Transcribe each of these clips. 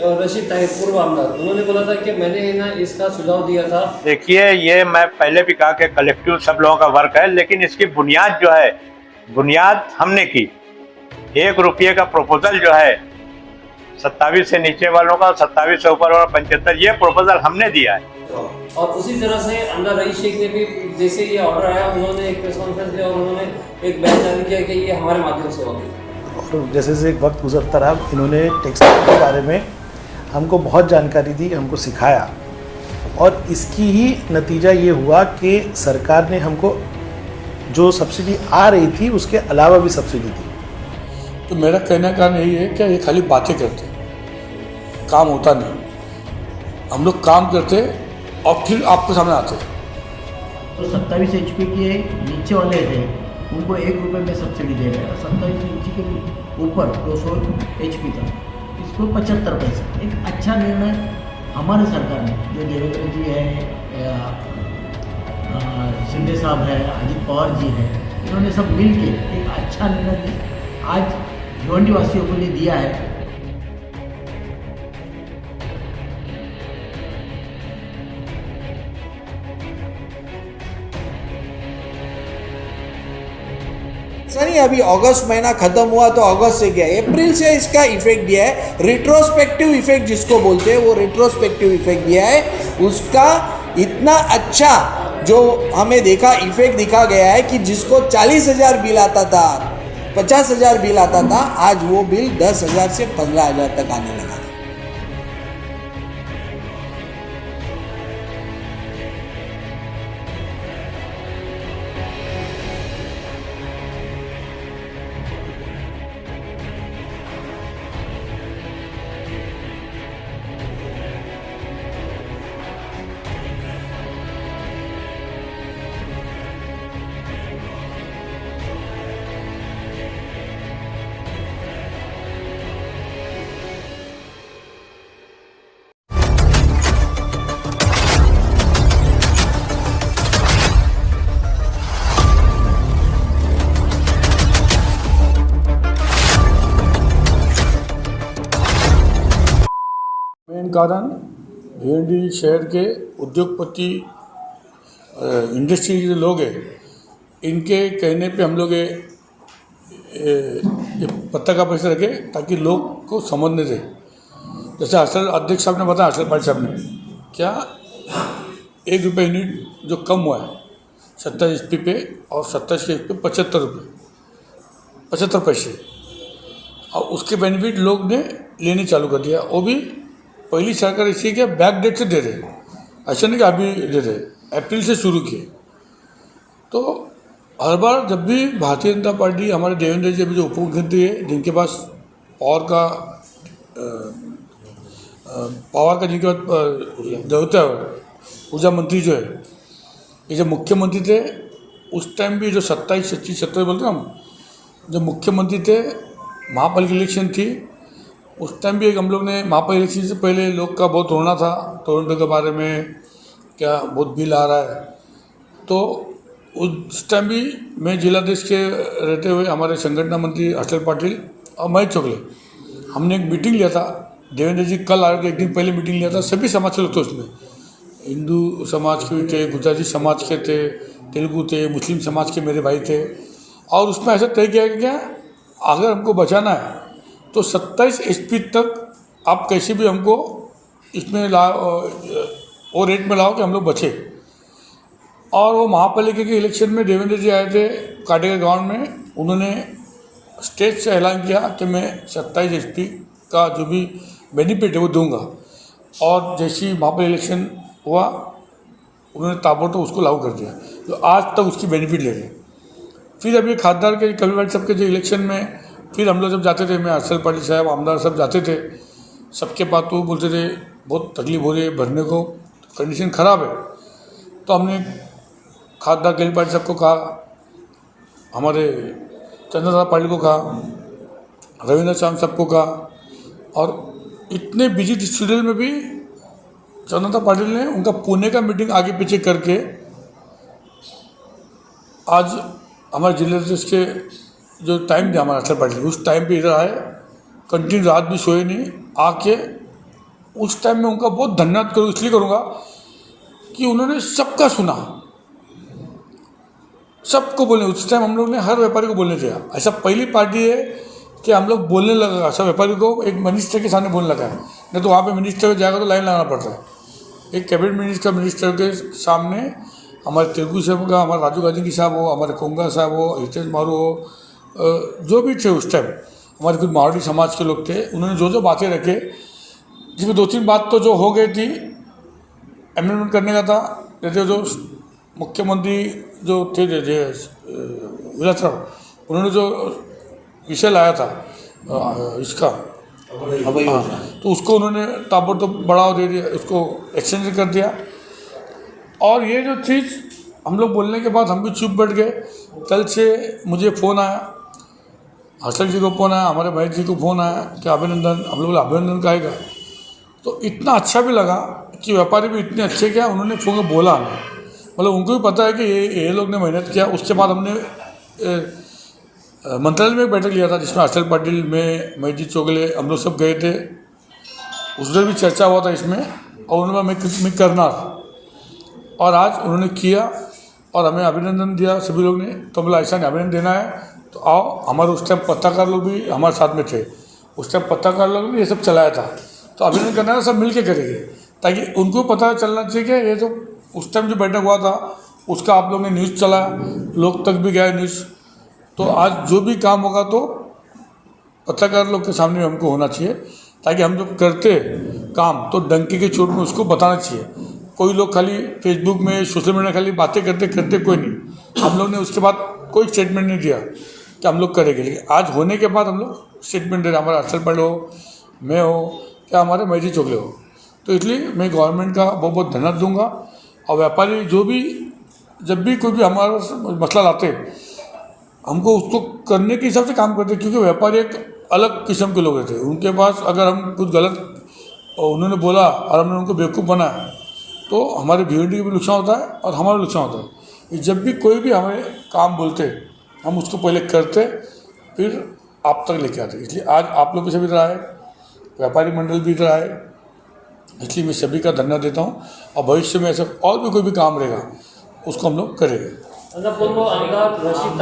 रशीद ताहिर पूर्व आमदार, उन्होंने बोला था कि मैंने ना इसका सुझाव दिया था। देखिए, ये मैं पहले भी कहा कि कलेक्टिव सब लोगों का वर्क है, लेकिन इसकी बुनियाद जो है, बुनियाद हमने की। 1 रुपये का प्रपोजल जो है 27 से नीचे वालों का, 27 से ऊपर वाला 75, ये प्रपोजल हमने दिया है। और उसी तरह से आमदार रईस शेख ने भी जैसे ये ऑर्डर आया, उन्होंने एक प्रेस कॉन्फ्रेंस किया और उन्होंने एक बयान जारी किया कि ये हमारे माध्यम से होगी। और जैसे जैसे वक्त गुजरता रहा, इन्होंने टेक्सटाइल के बारे में हमको बहुत जानकारी दी, हमको सिखाया, और इसकी ही नतीजा ये हुआ कि सरकार ने हमको जो सब्सिडी आ रही थी उसके अलावा भी सब्सिडी दी। तो मेरा कहने का यही है कि ये खाली बातें करते हैं, काम होता नहीं। हम लोग काम करते और फिर आपके सामने आते। तो 27 HP के नीचे वाले थे उनको 1 रुपये में सब्सिडी दे रहे हैं, और 27 इंच के ऊपर 200 HP तक इसको 75 पैसे। एक अच्छा निर्णय हमारे सरकार ने, जो देवेंद्र जी है, शिंदे साहब है, अजित पवार जी है, इन्होंने सब मिल के एक अच्छा निर्णय आज भिवंडी वासियों के लिए दिया है। नहीं, अभी अगस्त महीना खत्म हुआ तो अगस्त से गया, अप्रैल से इसका इफेक्ट दिया है। रिट्रोस्पेक्टिव इफेक्ट जिसको बोलते हैं, वो रिट्रोस्पेक्टिव इफेक्ट दिया है। उसका इतना अच्छा जो हमें देखा इफेक्ट दिखा गया है कि जिसको 40,000 बिल आता था, 50,000 बिल आता था, आज वो बिल 10,000 से 15,000 तक आने लगा। मेन कारण भिवंडी शहर के उद्योगपति, इंडस्ट्री के लोग हैं, इनके कहने पे हम लोग ये पत्ता का पैसा रखे ताकि लोग को समझने दे। जैसे हर्षल अध्यक्ष साहब ने बताया, हर्षल पाटिल साहब ने, क्या 1 रुपये यूनिट जो कम हुआ है 27 HP पे, और 27 के पे 75 रुपये 75 पैसे, और उसके बेनिफिट लोग ने लेने चालू कर दिया। वो भी पहली सरकार इसी के बैक डेट से दे रहे, ऐसा नहीं कि अभी दे रहे, अप्रैल से शुरू किए। तो हर बार जब भी भारतीय जनता पार्टी, हमारे देवेंद्र जी अभी जो उप मुख्यमंत्री है, जिनके पास पावर का जिनके पास देवता ऊर्जा मंत्री जो है, ये जब मुख्यमंत्री थे उस टाइम भी जो 27, 26, 27 बोलते हैं हम, जब मुख्यमंत्री थे, महापालिका इलेक्शन थी, उस टाइम भी एक हम लोग ने महापालिका इलेक्शन से पहले लोग का बहुत रोना था टोरंटो के बारे में, क्या बहुत बिल आ रहा है। तो उस टाइम भी मैं जिलाधीश के रहते हुए हमारे संगठन मंत्री हर्षल पाटिल और महेश चोगले, हमने एक मीटिंग लिया था। देवेंद्र जी कल आ रहे, 1 दिन पहले मीटिंग लिया था, सभी समाज के लोग थे उसमें, हिंदू समाज के भी थे, गुजराती समाज के थे, तेलुगु थे, मुस्लिम समाज के मेरे भाई थे। और उसमें ऐसा तय किया कि क्या अगर हमको बचाना है तो 27 HP तक आप कैसे भी हमको इसमें वो रेट में लाओ कि हम लोग बचे। और वो महापालिका के इलेक्शन में देवेंद्र जी आए थे काटेगा गाँव में, उन्होंने स्टेज से ऐलान किया कि मैं 27 HP का जो भी बेनिफिट है वो दूंगा। और जैसे ही महापालिका इलेक्शन हुआ, उन्होंने ताबड़तोड़ उसको लागू कर दिया, तो आज तक उसकी बेनिफिट ले रहे हैं। फिर अभी खासदार के कभी सबके जो इलेक्शन में, फिर हम लोग जब जाते थे, मैं हर्षल पाटिल साहब, आमदार सब जाते थे, सबके पास तो बोलते थे बहुत तकलीफ हो रही है भरने को, कंडीशन ख़राब है। तो हमने खासदार कलील पाटिल साहब को कहा, हमारे चंद्रदास पाटिल को कहा, रविंद्र श्याम साहब को कहा, और इतने बिजी शेड्यूल में भी चंद्रदास पाटिल ने उनका पुणे का मीटिंग आगे पीछे करके आज हमारे जिलाधीश के जो टाइम दिया हमारा हर्षल पाटिल, उस टाइम पे इधर आए, कंटिन्यू रात भी सोए नहीं, आके उस टाइम में उनका बहुत धन्यवाद करूँ, इसलिए करूँगा कि उन्होंने सबका सुना, सबको बोलने। उस टाइम हम लोग ने हर व्यापारी को बोलने दिया। ऐसा पहली पार्टी है कि हम लोग बोलने लगा, ऐसा व्यापारी को एक मिनिस्टर के सामने बोलने लगा है। नहीं तो वहाँ पे मिनिस्टर जाएगा तो लाइन लगाना पड़ता है। एक कैबिनेट मिनिस्टर के सामने हमारे तेलुगु साहब का, हमारे राजू गांधी साहब हो, हमारे कोंगा साहब हो, हितेश मारू हो, जो भी थे उस टाइम, हमारे कुछ मारवाड़ी समाज के लोग थे, उन्होंने जो जो बातें रखे, जिसमें 2-3 बात तो जो हो गई थी, अमेंडमेंट करने का था। जैसे जो मुख्यमंत्री जो थे विलासराव, उन्होंने जो विषय लाया था इसका, तो उसको उन्होंने ताबड़तोड़ बढ़ावा दे दिया, उसको एक्सटेंड कर दिया। और ये जो चीज़ हम लोग बोलने के बाद हम भी चुप बैठ गए। कल से मुझे फ़ोन आया, हर्षल जी को फ़ोन आया, हमारे भाई जी को फ़ोन आया कि अभिनंदन, हम लोग अभिनंदन कहेगा। तो इतना अच्छा भी लगा कि व्यापारी भी इतने अच्छे क्या, उन्होंने फ़ोन में बोला हमें, मतलब उनको भी पता है कि ये लोग ने मेहनत किया। उसके बाद हमने मंत्रालय में एक बैठक लिया था जिसमें हर्षल पाटिल, मैं जी चोगले, हम लोग सब गए थे। उसमें भी चर्चा हुआ था इसमें, और उन्होंने मैं करना, और आज उन्होंने किया और हमें अभिनंदन दिया सभी लोग ने। तो बोला ऐसा नहीं, अभिनंदन देना है तो आओ। हमारे उस टाइम पत्रकार लोग भी हमारे साथ में थे, उस टाइम पत्रकार लोग ने ये सब चलाया था। तो अभिनंदन करना है, सब मिल के करेंगे, ताकि उनको पता चलना चाहिए कि ये जो उस टाइम जो बैठक हुआ था उसका आप लोग ने न्यूज़ चला, लोग तक भी गया न्यूज़। तो आज जो भी काम होगा तो पत्रकार लोग के सामने हमको होना चाहिए, ताकि हम जब करते काम तो डंके के चोट में उसको बताना चाहिए। कोई लोग खाली फेसबुक में, सोशल मीडिया खाली बातें करते कोई नहीं। हम लोग ने उसके बाद कोई स्टेटमेंट नहीं दिया कि हम लोग करेंगे, लेकिन आज होने के बाद हम लोग स्टेटमेंट दे रहे। हमारा हर्षल पाटिल हो, मैं हो, या हमारे मैजी चोगले हो। तो इसलिए मैं गवर्नमेंट का बहुत बहुत धन्यवाद दूंगा। और व्यापारी जो भी, जब भी कोई भी हमारा मसला लाते, हमको उसको करने के हिसाब से काम करते, क्योंकि व्यापारी एक अलग किस्म के लोग रहते हैं। उनके पास अगर हम कुछ गलत उन्होंने बोला और हमने उनको बेवकूफ़ बनाया तो हमारे भिवंडी का भी नुकसान होता है और हमारा नुकसान होता है। जब भी कोई भी हमें काम बोलते, हम उसको पहले करते, फिर आप तक लेके आते। इसलिए आज आप लोग भी सभी इधर आए, व्यापारी मंडल भी इधर आए, इसलिए मैं सभी का धन्यवाद देता हूँ। और भविष्य में ऐसा और भी कोई भी काम रहेगा उसको हम लोग करेंगे। पूर्व आमदार रशीद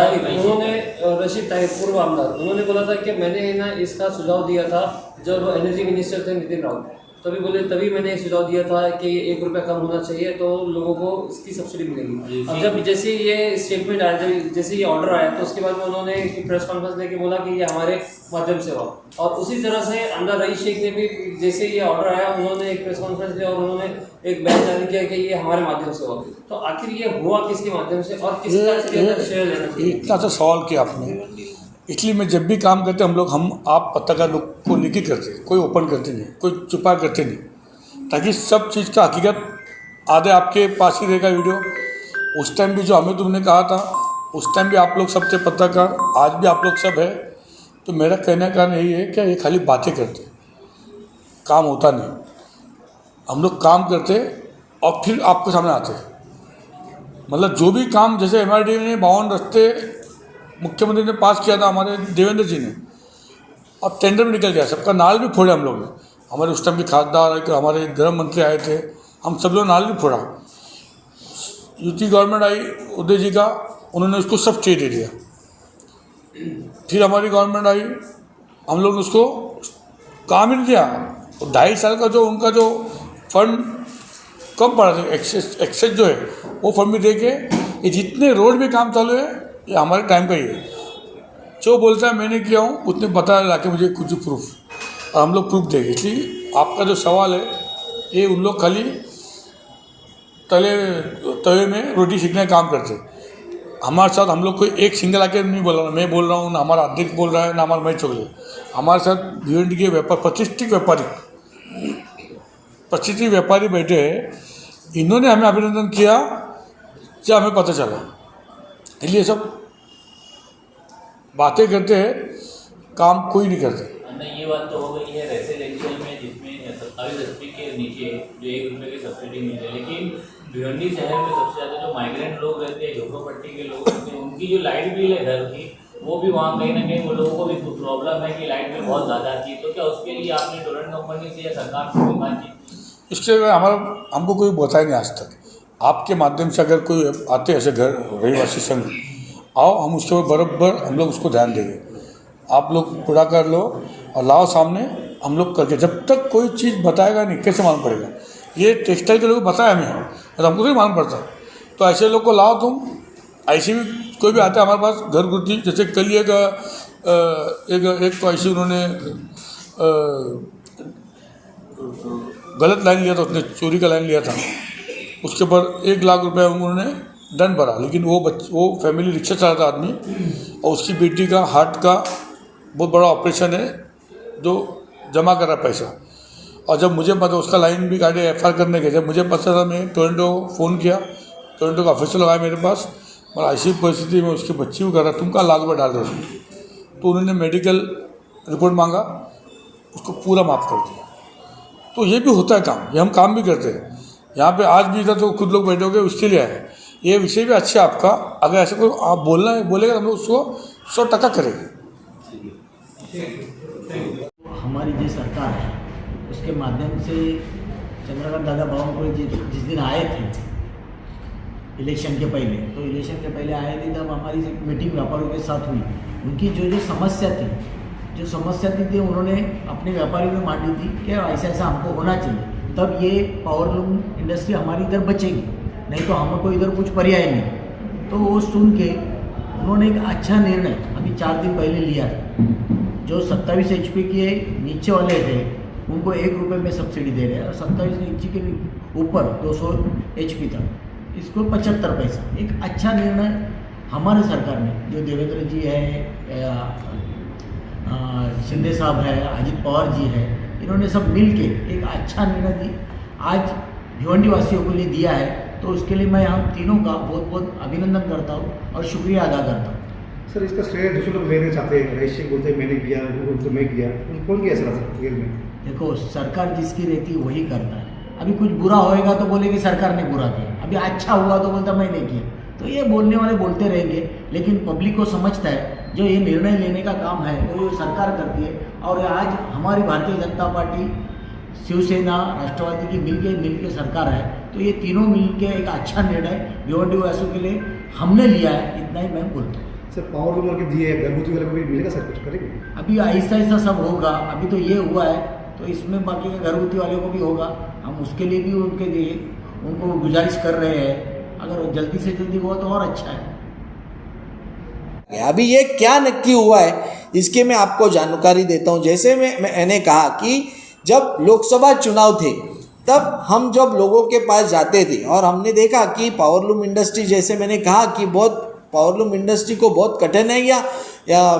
ताहिर पूर्व आमदार, उन्होंने बोला था कि मैंने ना इसका सुझाव दिया था जब एनर्जी मिनिस्टर थे नितिन राउत, तभी मैंने सुझाव दिया था कि 1 रुपया कम होना चाहिए तो लोगों को इसकी सब्सिडी मिलेगी। अब जब जैसे ये स्टेटमेंट आया, जब जैसे ये ऑर्डर आया, तो उसके बाद में उन्होंने प्रेस कॉन्फ्रेंस लेके बोला कि ये हमारे माध्यम से हुआ। और उसी तरह से आमदार रईस शेख ने भी जैसे ये ऑर्डर आया, उन्होंने एक प्रेस कॉन्फ्रेंस लिया और उन्होंने एक बयान जारी किया कि ये हमारे माध्यम से हुआ। तो आखिर ये हुआ किसके माध्यम से और किसका श्रेय लेना चाहिए? इतना तो सवाल किया आपने। इसलिए मैं जब भी काम करते हम आप पत्रकार लोग को लेके करते, कोई ओपन करते नहीं, कोई छुपा करते नहीं, ताकि सब चीज़ का हकीकत आधे आपके पास ही रहेगा वीडियो। उस टाइम भी जो हमें तुमने कहा था, उस टाइम भी आप लोग सब थे पत्रकार, आज भी आप लोग सब है। तो मेरा कहने का कारण यही है कि ये खाली बातें करते, काम होता नहीं। हम लोग काम करते और फिर आपके सामने आते, मतलब जो भी काम, जैसे MRD ने 52 रास्ते मुख्यमंत्री ने पास किया था हमारे देवेंद्र जी ने, अब टेंडर में निकल गया, सबका नाल भी फोड़े हम लोग ने। हमारे उस टाइम के खासदार, हमारे गृह मंत्री आए थे, हम सब लोग नाल भी फोड़ा। यूपी गवर्नमेंट आई उदय जी का, उन्होंने उसको सब स्टे दे दिया। फिर हमारी गवर्नमेंट आई, हम लोग ने उसको काम ही नहीं दिया। 2.5 साल का जो उनका जो फंड कम पड़ा था, एक्सेस जो है वो फंड भी दे के, ये जितने रोड भी काम चालू है ये हमारे टाइम का ही है। जो बोलता है मैंने किया हूँ उतने बता लाके मुझे कुछ प्रूफ, और हम लोग प्रूफ देंगे। इसलिए आपका जो सवाल है ये उन लोग खाली तवे में रोटी सीखने का काम करते। हमारे साथ हम लोग कोई एक सिंगल आके नहीं बोल रहा, मैं बोल रहा हूँ, ना हमारा अध्यक्ष बोल रहा है, ना हमारा मैं चोगले। हमारे साथ भिवंडी के प्रतिष्ठित व्यापारी बैठे हैं, इन्होंने हमें अभिनंदन किया जब हमें पता चला। इसलिए सब बातें करते हैं, काम कोई नहीं करते। ये बात तो हो गई है वैसे इलेक्शन में जिसमें 27 HP के नीचे जो 1 रुपये की सब्सिडी मिले, लेकिन भिवंडी शहर में सबसे ज़्यादा जो माइग्रेंट लोग रहते हैं, झोपड़पट्टी के लोग रहते हैं, उनकी जो लाइट बिल है घर की वो भी वहाँ कहीं ना कहीं वो लोगों को भी प्रॉब्लम है कि लाइट बिल बहुत ज़्यादा आती है, तो क्या उसके लिए आपने टोरेंट कंपनी से या सरकार से कोई बात की? इसके लिए हमको कोई बताया नहीं आज तक। आपके माध्यम से अगर कोई आते ऐसे घर रहिवासी संघ, आओ हम उसके ऊपर बराबर हम लोग उसको ध्यान देंगे। आप लोग पूरा कर लो और लाओ सामने, हम लोग करके। जब तक कोई चीज़ बताएगा नहीं कैसे मालूम पड़ेगा? ये टेक्सटाइल के लोग बताया हमें और हमको नहीं मालूम पड़ता। तो ऐसे लोग को लाओ तुम। ऐसे भी कोई भी आता है हमारे पास घर गुर्ती, जैसे कल एक तो ऐसे उन्होंने गलत लाइन लिया था, उसने चोरी का लाइन लिया था, उसके ऊपर 1 लाख रुपए उन्होंने दंड भरा। लेकिन वो फैमिली रिक्शा चलाता आदमी और उसकी बेटी का हार्ट का बहुत बड़ा ऑपरेशन है, जो जमा कर रहा पैसा। और जब मुझे पता, उसका लाइन भी काटे FIR करने के, जब मुझे पता था मैं टोरंटो फ़ोन किया, टोरंटो का ऑफिसर लगाया मेरे पास, और ऐसी परिस्थिति में उसकी बच्ची को कर रहा, तुम कहाँ लाख रुपये डाल रहे हो? तो उन्होंने मेडिकल रिपोर्ट मांगा, उसको पूरा माफ़ कर दिया। तो ये भी होता है काम, ये हम काम भी करते हैं। यहाँ पे आज भी था तो खुद लोग बैठे होंगे, उसके लिए आए। ये विषय भी अच्छा है आपका। अगर ऐसे कोई आप बोलेगा हम लोग उसको 100% करेंगे। हमारी जो सरकार है उसके माध्यम से चंद्रकांत दादा बावनकुळे जिस दिन आए थे इलेक्शन के पहले, तो इलेक्शन के पहले आए थे तब हमारी एक मीटिंग व्यापारियों के साथ हुई। उनकी जो समस्या थी उन्होंने अपने व्यापारियों में मांडी थी कि ऐसा ऐसा हमको होना चाहिए, तब ये पावरलूम इंडस्ट्री हमारी इधर बचेगी, नहीं तो हमको इधर कुछ पर्याय नहीं। तो वो सुन के उन्होंने एक अच्छा निर्णय अभी 4 दिन पहले लिया था। जो 27 HP के नीचे वाले थे उनको 1 रुपये में सब्सिडी दे रहे हैं, और 27 इंची के ऊपर 200 HP तक इसको 75 पैसा। एक अच्छा निर्णय हमारे सरकार ने, जो देवेंद्र जी है, शिंदे साहब है, अजित पवार जी है, इन्होंने सब मिल के एक अच्छा निर्णय आज भिवंडी वासियों के लिए दिया है। तो उसके लिए मैं हम तीनों का बहुत बहुत अभिनंदन करता हूँ और शुक्रिया अदा करता हूँ। सर, इसका श्रेय दूसरे लोग लेना चाहते हैं, रईस सिंह बोलते हैं मैंने किया, वो तो मैं किया, कौन किया सर रियल में? देखो, सरकार जिसकी रहती है वही करता है। अभी कुछ बुरा होएगा तो बोलेगी सरकार ने बुरा किया, अभी अच्छा हुआ तो बोलता मैंने किया। तो ये बोलने वाले बोलते रहेंगे, लेकिन पब्लिक को समझता है जो ये निर्णय लेने का काम है वो सरकार करती है। और आज हमारी भारतीय जनता पार्टी, शिवसेना, राष्ट्रवादी की मिल के सरकार है, तो ये तीनों मिल के एक अच्छा निर्णय भिवंडी वासियों के लिए हमने लिया है। इतना ही मैं बोलता हूँ। सर, पावर लूम के दिए घरगुती वाले को भी मिलेगा सर, कुछ करेंगे? अभी ऐसा सब होगा। अभी तो ये हुआ है, तो इसमें बाकी के घरगुती वाले को भी होगा। हम उसके लिए भी उनको गुजारिश कर रहे हैं, अगर जल्दी से जल्दी हुआ तो और अच्छा है। अभी ये क्या नक्की हुआ है इसके मैं आपको जानकारी देता हूँ। जैसे मैंने कहा कि जब लोकसभा चुनाव थे तब हम जब लोगों के पास जाते थे और हमने देखा कि पावरलूम इंडस्ट्री, जैसे मैंने कहा कि बहुत पावरलूम इंडस्ट्री को बहुत कठिनाइयाँ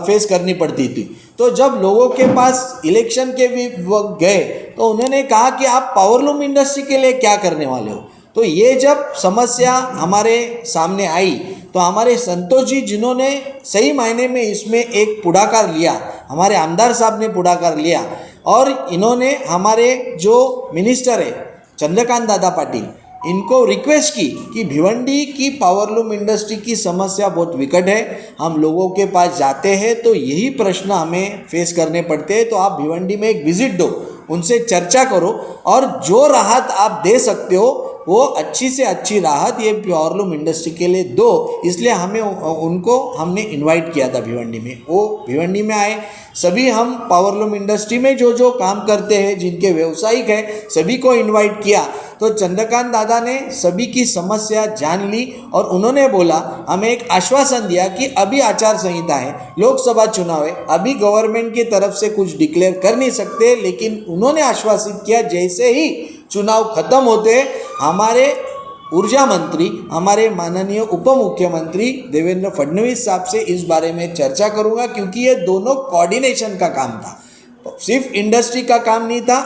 फेस करनी पड़ती थी। तो जब लोगों के पास इलेक्शन के भी वक्त गए तो उन्होंने कहा कि आप पावरलूम इंडस्ट्री के लिए क्या करने वाले हो। तो ये जब समस्या हमारे सामने आई तो हमारे संतोष जी, जिन्होंने सही मायने में इसमें एक पुढाकार लिया, हमारे आमदार साहब ने पुढाकार लिया, और इन्होंने हमारे जो मिनिस्टर है चंद्रकांत दादा पाटिल, इनको रिक्वेस्ट की कि भिवंडी की पावरलूम इंडस्ट्री की समस्या बहुत विकट है, हम लोगों के पास जाते हैं तो यही प्रश्न हमें फेस करने पड़ते हैं, तो आप भिवंडी में एक विजिट दो, उनसे चर्चा करो और जो राहत आप दे सकते हो वो अच्छी से अच्छी राहत ये पावरलूम इंडस्ट्री के लिए दो। इसलिए हमने इनवाइट किया था भिवंडी में। वो भिवंडी में आए। सभी हम पावरलूम इंडस्ट्री में जो काम करते हैं, जिनके व्यवसायिक हैं, सभी को इनवाइट किया। तो चंद्रकांत दादा ने सभी की समस्या जान ली और उन्होंने बोला, हमें एक आश्वासन दिया कि अभी आचार संहिता है, लोकसभा चुनाव है, अभी गवर्नमेंट की तरफ से कुछ डिक्लेयर कर नहीं सकते, लेकिन उन्होंने आश्वासित किया जैसे ही चुनाव खत्म होते हमारे ऊर्जा मंत्री, हमारे माननीय उप मुख्यमंत्री देवेंद्र फडणवीस साहब से इस बारे में चर्चा करूंगा, क्योंकि ये दोनों कोऑर्डिनेशन का काम था, सिर्फ इंडस्ट्री का काम नहीं था।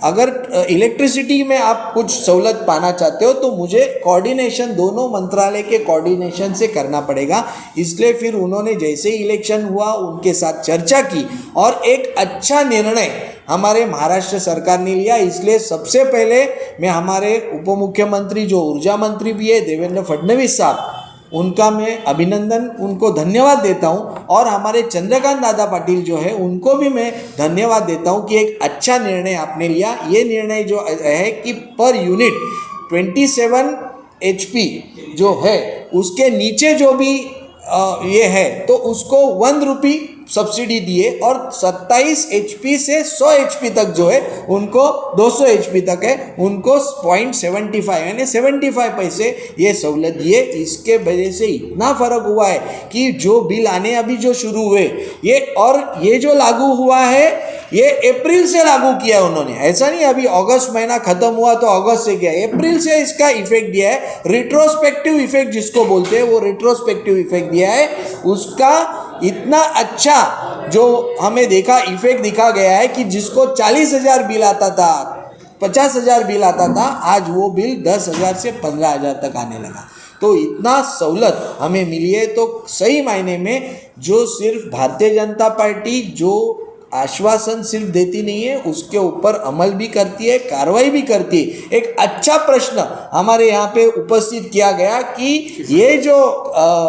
अगर इलेक्ट्रिसिटी में आप कुछ सहूलत पाना चाहते हो तो मुझे कोऑर्डिनेशन दोनों मंत्रालय के कोऑर्डिनेशन से करना पड़ेगा। इसलिए फिर उन्होंने जैसे ही इलेक्शन हुआ उनके साथ चर्चा की और एक अच्छा निर्णय हमारे महाराष्ट्र सरकार ने लिया। इसलिए सबसे पहले मैं हमारे उप मुख्यमंत्री जो ऊर्जा मंत्री भी है देवेंद्र फडणवीस साहब, उनका मैं अभिनंदन उनको धन्यवाद देता हूं और हमारे चंद्रकांत दादा पाटिल जो है उनको भी मैं धन्यवाद देता हूं कि एक अच्छा निर्णय आपने लिया। ये निर्णय जो है कि पर यूनिट 27 HP जो है उसके नीचे जो भी ये है तो उसको 1 रुपी सब्सिडी दिए और 27 HP से 100 HP तक जो है उनको 200 HP तक है उनको 0.75 यानी 75 पैसे ये सहूलत दिए। इसके वजह से इतना फ़र्क हुआ है कि जो बिल आने अभी जो शुरू हुए ये जो लागू हुआ है ये अप्रैल से लागू किया है उन्होंने। ऐसा नहीं अभी अगस्त महीना खत्म हुआ तो अगस्त से किया, अप्रैल से इसका इफेक्ट दिया है। रिट्रोस्पेक्टिव इफेक्ट जिसको बोलते हैं वो रिट्रोस्पेक्टिव इफेक्ट दिया है। उसका इतना अच्छा जो हमें इफेक्ट दिखा गया है कि जिसको 40,000 बिल आता था, 50,000 बिल आता था, आज वो बिल 10,000 से 15,000 तक आने लगा। तो इतना सहूलत हमें मिली है। तो सही मायने में जो सिर्फ भारतीय जनता पार्टी जो आश्वासन सिर्फ देती नहीं है उसके ऊपर अमल भी करती है, कार्रवाई भी करती है। एक अच्छा प्रश्न हमारे यहाँ पे उपस्थित किया गया कि ये जो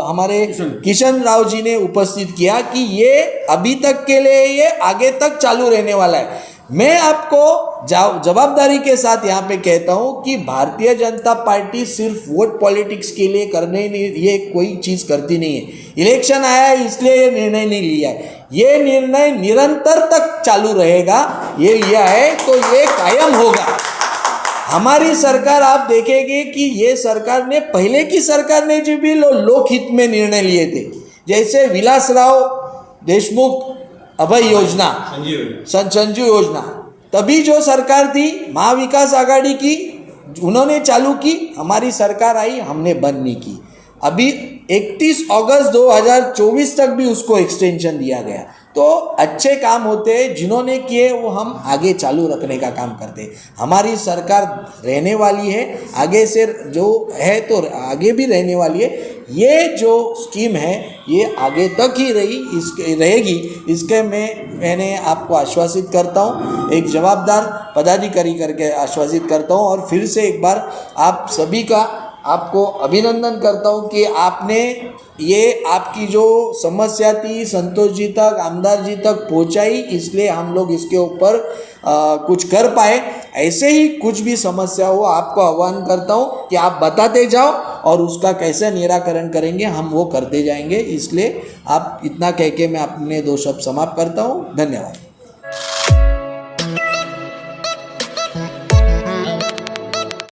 हमारे किशन राव जी ने उपस्थित किया कि ये अभी तक के लिए ये आगे तक चालू रहने वाला है। मैं आपको जवाबदारी के साथ यहाँ पे कहता हूँ कि भारतीय जनता पार्टी सिर्फ वोट पॉलिटिक्स के लिए करने नहीं, ये कोई चीज़ करती नहीं है। इलेक्शन आया है इसलिए ये निर्णय नहीं लिया है, ये निर्णय निरंतर तक चालू रहेगा। ये लिया है तो ये कायम होगा। हमारी सरकार आप देखेंगे कि ये सरकार ने पहले की सरकार ने जो भी लोकहित में निर्णय लिए थे, जैसे विलासराव देशमुख अभय योजना, संजीव योजना, तभी जो सरकार थी महाविकास आघाड़ी की उन्होंने चालू की, हमारी सरकार आई हमने बंद नहीं की। अभी 31 अगस्त 2024 तक भी उसको एक्सटेंशन दिया गया। तो अच्छे काम होते हैं जिन्होंने किए वो हम आगे चालू रखने का काम करते हैं। हमारी सरकार रहने वाली है, आगे से जो है तो आगे भी रहने वाली है। ये जो स्कीम है ये आगे तक ही रहेगी, इसके मैंने आपको आश्वासित करता हूँ, एक जवाबदार पदाधिकारी करके आश्वासित करता हूँ। और फिर से एक बार आप सभी का आपको अभिनंदन करता हूँ कि आपने ये आपकी जो समस्या थी संतोष जी तक, आमदार जी तक पहुँचाई, इसलिए हम लोग इसके ऊपर कुछ कर पाए। ऐसे ही कुछ भी समस्या हो आपको आह्वान करता हूँ कि आप बताते जाओ और उसका कैसे निराकरण करेंगे हम वो करते जाएंगे। इसलिए आप इतना कह के मैं अपने 2 शब्द समाप्त करता हूँ। धन्यवाद।